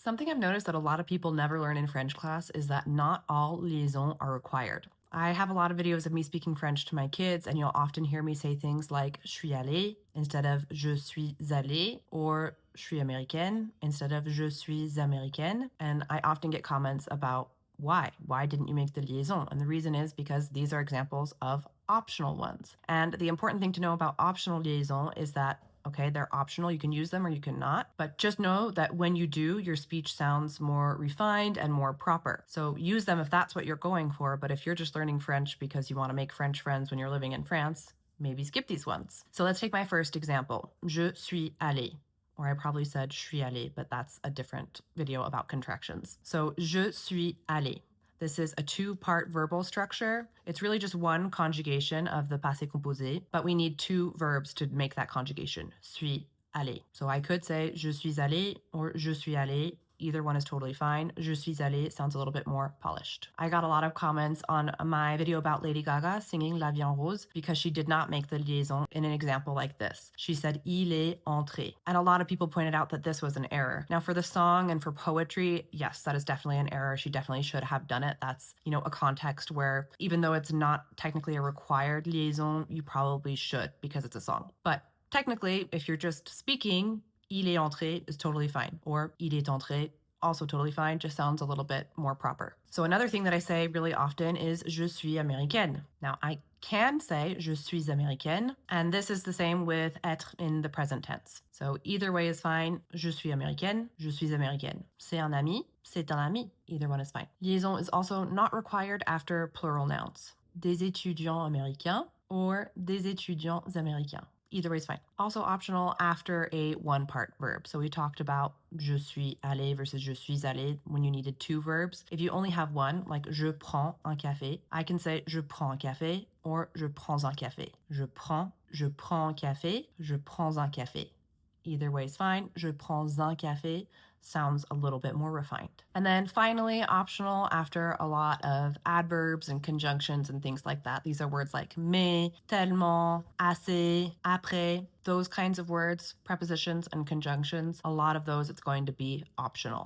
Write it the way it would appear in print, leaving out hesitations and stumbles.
Something I've noticed that a lot of people never learn in French class is that not all liaisons are required. I have a lot of videos of me speaking French to my kids, and you'll often hear me say things like je suis allée instead of je suis allée, or je suis américaine instead of je suis américaine. And I often get comments about why? Why didn't you make the liaison? And the reason is because these are examples of optional ones. And the important thing to know about optional liaison is that okay, they're optional. You can use them or you cannot. But just know that when you do, your speech sounds more refined and more proper. So use them if that's what you're going for. But if you're just learning French because you want to make French friends when you're living in France, maybe skip these ones. So let's take my first example. Je suis allée. Or I probably said je suis allée, but that's a different video about contractions. So je suis allée. This is a two-part verbal structure. It's really just one conjugation of the passé composé, but we need two verbs to make that conjugation. Suis allé. So I could say je suis allé or je suis allé. Either one is totally fine. Je suis allé sounds a little bit more polished. I got a lot of comments on my video about Lady Gaga singing La Vie en Rose because she did not make the liaison in an example like this. She said il est entré. And a lot of people pointed out that this was an error. Now for the song and for poetry, yes, that is definitely an error. She definitely should have done it. That's, a context where even though it's not technically a required liaison, you probably should because it's a song. But technically, if you're just speaking, il est entré is totally fine. Or il est entré, also totally fine, just sounds a little bit more proper. So another thing that I say really often is je suis américaine. Now I can say je suis américaine, and this is the same with être in the present tense. So either way is fine. Je suis américaine, je suis américaine. C'est un ami, c'est un ami. Either one is fine. Liaison is also not required after plural nouns. Des étudiants américains or des étudiants américains. Either way is fine. Also optional after a one-part verb. So we talked about je suis allé versus je suis allée when you needed two verbs. If you only have one, like je prends un café, I can say je prends un café or je prends un café. Je prends un café, je prends un café. Either way is fine. Je prends un café sounds a little bit more refined. And then finally, optional after a lot of adverbs and conjunctions and things like that. These are words like mais, tellement, assez, après, those kinds of words, prepositions and conjunctions. A lot of those, it's going to be optional.